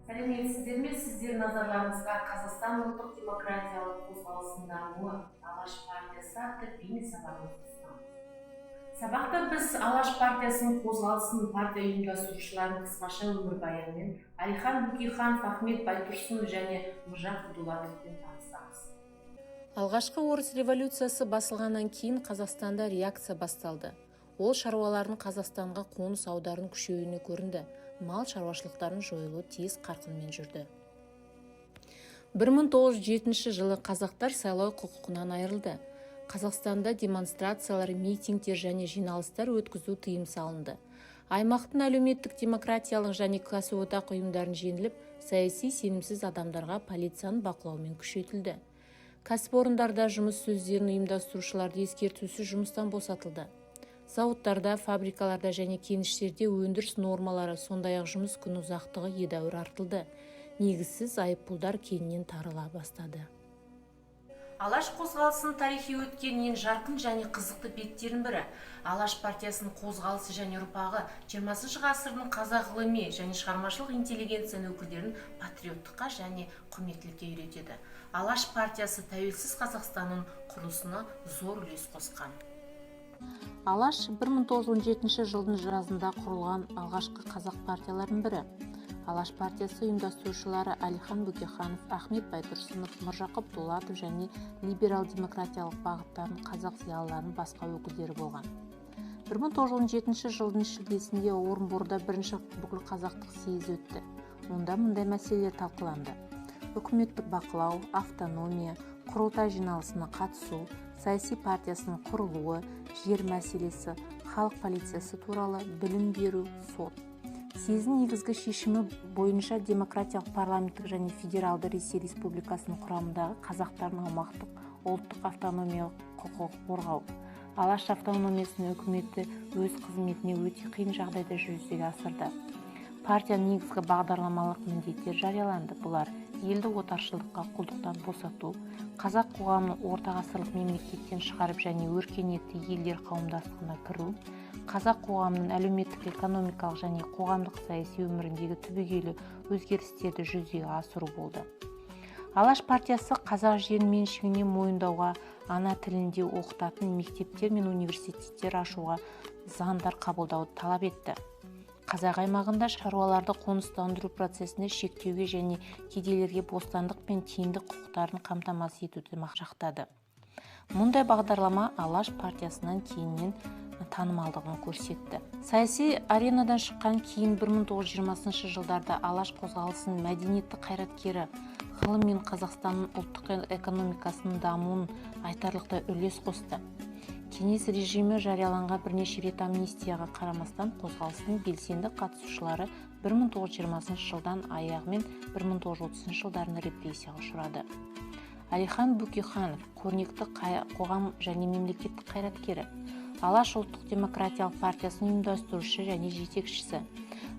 Сәлеметсіздер ме? Сіздер назарларыңызға Қазақстан ұлттық демократиялық қозғалысының дамуы Алаш партиясы атты бейне сабағымызды ұсынамыз. Сабақта біз Алаш партиясының қозғалысының партия ұйымдастырушыларының қысқаша өмірбаянымен Әлихан Бөкейханов, Ахмет Байтұрсынов және Міржақып Дулатовпен танысамыз. Алғашқы орыс революциясы басылғаннан кейін Қазақстанда реакция басталды. Ол шаруалардың Қазақстанға қоныс аударының күшеюіне көрінді. Мал шаруашылықтарын жойылу тез қарқынмен жүрді. 1907 жылы қазақтар сайлау құқығынан айырылды. Қазақстанда демонстрациялар, митингтер және жиналыстар өткізу тыйым салынды. Аймақтың әлеуметтік демократиялық және кәсіподақ ұйымдарын жеңіліп, саяси сенімсіз адамдарға полицияның бақылауымен күшейтілді. Кәсіпорындарда жұмыс сөздерін ұйымдастырушыларды ескертусіз жұмыстан босатылды. Зауыттарда, фабрикаларда және кеніштерде өндіріс нормалары, сондай-ақ жұмыс күні ұзақтығы едәуір артылды. Негізсіз айыппұлдар кеңінен тарала бастады. Алаш қозғалысының тарихи өткенінен жарқын және қызықты беттерін бірі. Алаш партиясының қозғалысы және ұрпағы 20 ғасырдың қазақ ғылыми және шығармашылық интеллигенция өкілдерін патриоттыққа және құрметтілікке үйретеді. Алаш партиясы тәуелсіз Қазақстанның құрылысына зор үлес қосқан. Алаш 1917 жылдың жазында құрылған алғашқы қазақ партияларының бірі. Алаш партиясы ұйымдастырушылары Әлихан Бөкейханов, Ахмет Байтұрсынов, Міржақып Дулатов және либерал-демократиялық бағыттардың қазақ зиялыларының басқа өкілдері болған. 1917 жылдың шілдесінде Орынборда бірінші бүкіл қазақтық съезі өтті. Онда мұндай мәселелер талқыланды: үкіметтік бақылау, автономия, құрылтай жиналысына қатысу, саяси партиясының құрылуы, жер мәселесі, халық полициясы туралы, білім беру, сот. Съездің негізгі шешімі бойынша демократиялық парламенттік және федералды Ресей Республикасының құрамындағы қазақтардың аумақтық ұлттық автономиялық құқығы қорғау. Алаш автономиясының үкіметі өз қызметіне өте қиын жағдайда жүзеге асырды. Партияның негізгі бағдарламалық міндеттер жарияланды. Бұлар: елді отаршылдыққа, құлдықтан босату, қазақ қоғамын ортағасырлық мемлекеттен шығарып және өркениетті елдер қауымдастығына кіру, қазақ қоғамының әлеуметтік, экономикалық және қоғамдық саяси өміріндегі түбегейлі өзгерістерді жүзеге асыру болды. Алаш партиясы қазақ жерін меншігіне мойындауға, ана тілінде оқытатын мектептер мен университеттер ашуға, заңдар қабылдауды талап етті. Қазақ аймағында шаруаларды қоныстандыру процесіне шектеуге және кедейлерге бостандық пен теңдік құқықтарын қамтамасыз етуді мақсаттады. Мұндай бағдарлама Алаш партиясынан кейіннен танымалдығын көрсетті. Саяси аренадан шыққан кейін 1920 жылдарда Алаш қозғалысының мәдениетті қайраткері, ғылым мен Қазақстанның ұлттық экономикасының дамуын айтарлықтай үлес қосты. Кеңес режимі жарияланған бірнеше рет амнистияға қарамастан қозғалысының белсенді қатысушылары 1920 жылдан аяғымен 1930 жылдарында репрессияға ұшырады. Әлихан Бөкейханов көрнекті қоғам және мемлекеттік қайраткері, Алаш ұлттық демократиялық партиясының ұйымдастырушы және жетекшісі,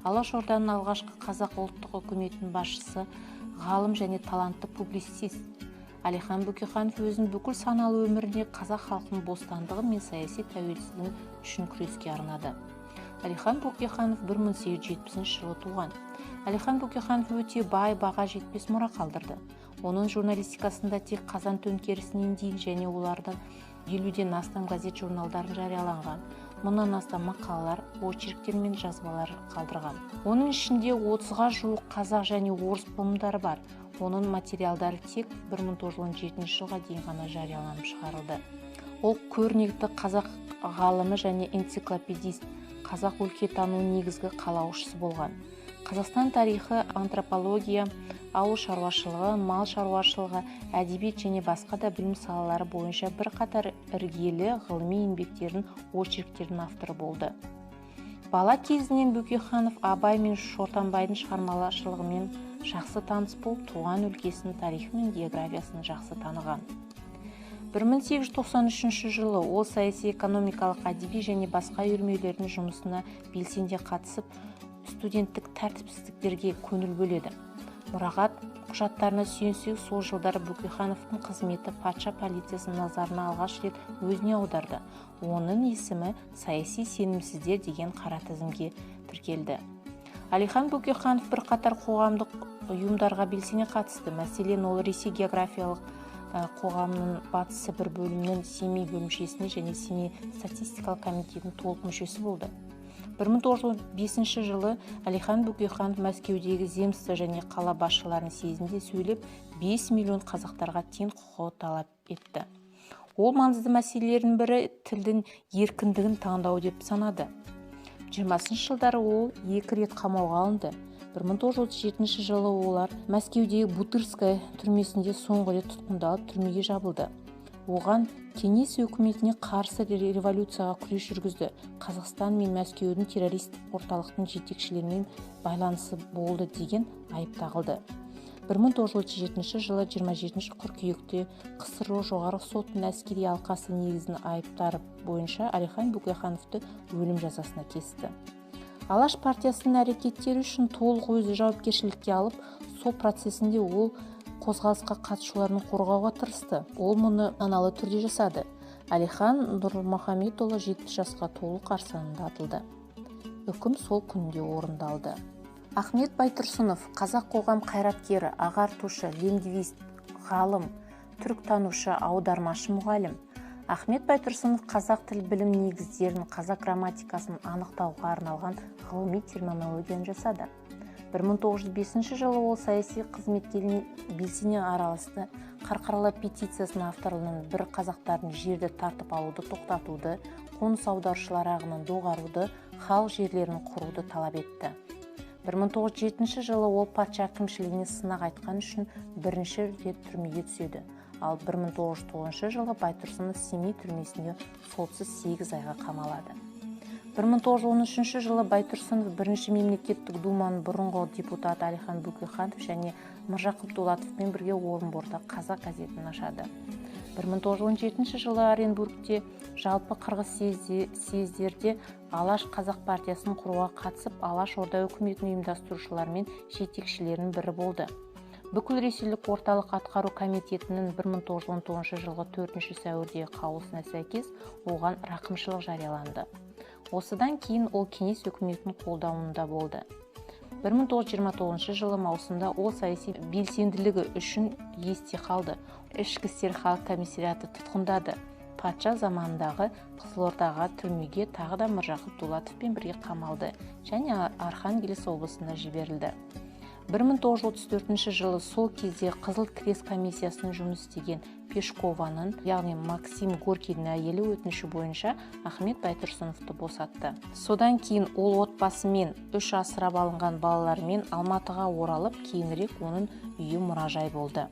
Алаш орданың алғашқы қазақ ұлттық үкіметінің басшысы, ғалым және талантты публицист. Әлихан Бөкейханов өзінің бүкіл саналы өмірінде қазақ халқының бостандығы мен саяси тәуелсіздігі үшін күреске арнады. Әлихан Бөкейханов 1870 жылы туған. Әлихан Бөкейханов өте бай, баға жетпес мұра қалдырды. Оның журналистикасында тек Қазан төңкерісінен дейін және олардан 50-ден астам газет журналдарын жарияланған, мұнан астам мақалалар, очерктер мен жазбалар қалдырған. Оның ішінде 30-ға жуық қазақ және орыс бұйымдары бар. Оның материалдары тек 1917 жылға дейін ғана жарияланып шығарылды. Ол көрнекті қазақ ғалымы және энциклопедист, қазақ өлкетануының негізгі қалаушысы болған. Қазақстан тарихы, антропология, ауыл шаруашылығы, мал шаруашылығы, әдебиет және басқа да білім салалары бойынша бірқатар іргелі ғылыми еңбектердің, очерктердің авторы болды. Бала кезінен Бөкейханов Абай мен Шортанбайдың шығармашылығымен жақсы таныс болып, туған өлкесінің тарихы мен географиясын жақсы таныған. 1893 жылы ол саяси, экономикалық, әдеби және басқа үйірмелердің жұмысына белсенді қатысып, студенттік тәртіпсіздіктерге көңіл бөледі. Мұрағат құжаттарына сүйенсек, сол жылдары Бөкейхановтың қызметі патша полициясының назарына алғаш рет өзіне аударды. Оның есімі саяси сенімсіздер деген қара тізімге тіркелді. Әлихан Бөкейханов бірқатар қоғамдық ұйымдарға белсене қатысты. Мәселен, ол Ресей географиялық қоғамның Батыс Сібір бөлімінің Семей бөлімшесіне және Семей статистикалық комитетінің толық мүшесі болды. 1905 жылы Әлихан Бөкейханов Мәскеудегі земство және қала басшыларының съезінде сөйлеп 5 миллион қазақтарға тең құқығы талап етті. Ол маңызды мәселелердің бірі тілдің еркіндігін таңдау деп санады. 20 жылдары ол 2 рет қамауға алынды. 1937 жылы олар Мәскеудегі Бутырская түрмесінде соңғы рет тұтқындалып түрмеге жабылды. Оған кеңес өкіметіне қарсы революцияға күрес жүргізді. Қазақстан мен Мәскеудің террористік орталықтың жетекшілерімен байланысы болды деген айып тағылды. 1937 жылы 27 қыркүйекте КСРО жоғарғы сотының әскери алқасы негізін айыптары бойынша Әлихан Бөкейхановты өлім жазасына кесті. Алаш партиясының әрекеттері үшін толық өзі жауапкершілікке алып, сол процесінде ол қозғалысқа қатысушыларын қорғауға тырысты. Ол мұны аналы түрде жасады. Әлихан Нұрмұхамедұлы 70 жасқа толу қарсаңында атылды. Үкім сол күнде орындалды. Ахмет Байтұрсынов, қазақ қоғам қайраткері, ағартушы, лингвист, ғалым, түріктанушы, аудармашы, мұғалім. Ахмет Байтұрсынов қазақ тіл білім негіздерін, қазақ грамматикасын анықтауға арналған ғылыми терминологияны жасады. 1905 жылы ол саяси қызметтеріне белсене араласты. Қарқаралы петициясының авторларының бірі қазақтардың жерді тартып алуды тоқтатуды, қоныс аударушылар ағынын доғаруды, халық жерлерін құруды талап етті. 1907 жылы ол патша әкімшілігіне сынақ айтқан үшін бірінші рет түрмеге түседі. Ал 1909 жылы Байтұрсынов Семей түрмесінде солсыз 8 айға қамалады. 1913 жылы Байтұрсынов бірінші мемлекеттік думаның бұрынғы депутаты Әлихан Бөкейханов және Міржақып Дулатовпен бірге Орынборда Қазақ газетін ашады. 1917 жылы Оренбургте жалпы қырғыз съездерде Алаш Қазақ партиясын құруға қатысып, Алаш Орда үкіметін ұйымдастырушылар мен жетекшілерінің бірі болды. Бүкіл ресейлік орталық атқару комитетінің 1919 жылғы 4 сәуірдегі қаулысына сәйкес оған рақымшылық жарияланды. Осыдан кейін ол кеңес үкіметінің қолдауында болды. 1929 жылы маусымда ол саяси белсенділігі үшін есте қалды. Ішкі істер халық комиссариаты тұтқындады. Патша заманындағы Қызылордаға түрмеге тағы да Міржақып Дулатовпен бірге қамалды және Архангельск облысына жіберілді. 1934 жылы сол кезде Қызыл Крест комиссиясының жұмыс істеген Пешкованың, яғни Максим Горкийдің әйелі өтініші бойынша Ахмет Байтұрсыновты босатты. Содан кейін ол отбасымен 3 асырап алынған балаларымен Алматыға оралып, кейінірек оның үйі мұражай болды.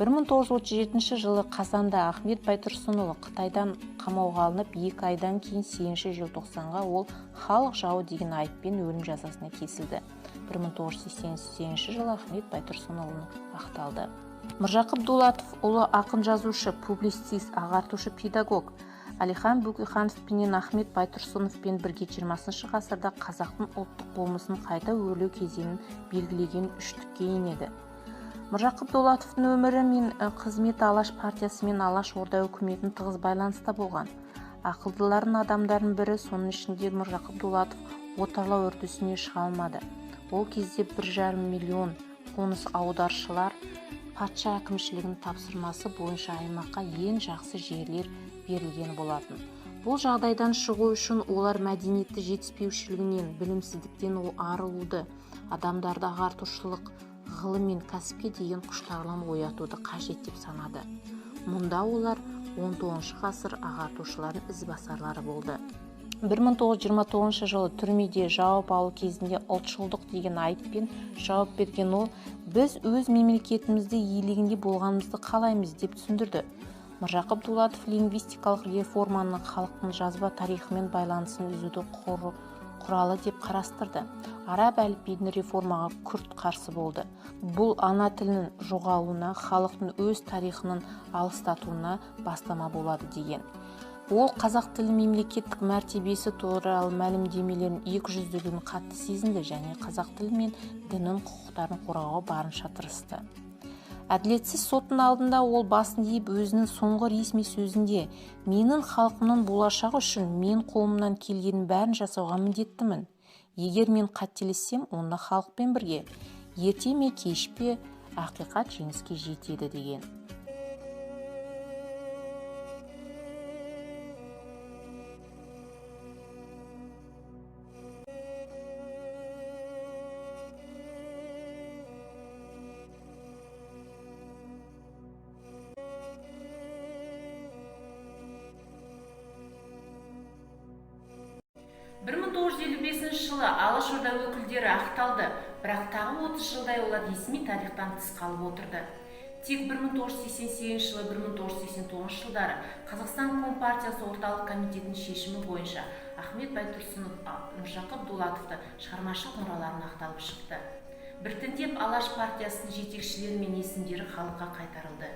1937 жылы қазанда Ахмет Байтұрсынұлы Қытайдан қамауға алынып, 2 айдан кейін 8 желтоқсанға ол халық жауы деген айыппен өлім жазасына кесілді. 1988 жылы Ахмет Байтұрсынұлы ақталды. Міржақып Дулатов ұлы ақын жазушы, публицист, ағартушы, педагог. Әлихан Бөкейхановпен Ахмет Байтұрсыновпен бірге 20 ғасырда қазақтың ұлттық болмысын қайта өрлеу кезеңін белгілеген үштікке енеді. Міржақып Дулатовтың өмірі мен қызметі Алаш партиясы мен Алаш Орда үкіметін тығыз байланыста болған. Ақылдылардың адамдардың бірі, соның ішінде Міржақып Дулатов отарлау үрдісіне шыға алмады. Ол кезде 1,5 миллион қоныс аударушылар патша әкімшілігінің тапсырмасы бойынша аймаққа ең жақсы жерлер берілген болатын. Бұл жағдайдан шығу үшін олар мәдениетті жетіспеушілігінен, білімсіздіктен арылуды, адамдарды ағартушылық, ғылым мен кәсіпке деген құштарлығын оятуды қажет деп санады. Мұнда олар 19 ғасыр ағартушылардың ізбасарлары болды. 1929 жылы түрмеде жауап алу кезінде ұлтшылдық деген айыппен жауап берген ол, біз өз мемлекетімізде иелігінде болғанымызды қалаймыз деп түсіндірді. Міржақып Дулатов лингвистикалық реформаның халықтың жазба тарихымен байланысын үзуді құралы деп қарастырды. Араб әліпбиінің реформаға күрт қарсы болды. Бұл ана тілінің жоғалуына, халықтың өз тарихының алыстатуына бастама болады деген. Ол қазақ тілі мемлекеттік мәртебесі туралы мәлімдемелерін екіжүзділігін қатты сезінді және қазақ тілі мен діннің құқықтарын қорғауға барынша тырысты. Әділетсіз соттың алдында ол басын иіп өзінің соңғы ресми сөзінде «Менің халқымның болашағы үшін мен қолымнан келгенін бәрін жасауға міндеттімін. Егер мен қателессем, онда халықпен бірге ерте ме кеш пе ақиқат жеңіске жетеді деген. бір мың 1955 жылы Алашорда өкілдері ақталды, бірақ тағы 30 жылдай олар ресми тарихтан тыс қалып отырды. Тек 1988 жылы 1989 жылдары Қазақстан Компартиясы орталық комитетінің шешімі бойынша Ахмет Байтұрсынов, Міржақып Дулатовты шығармашылық мұраларын ақталып шықты. Біртіндеп Алаш партиясының жетекшілері мен есімдері халыққа қайтарылды.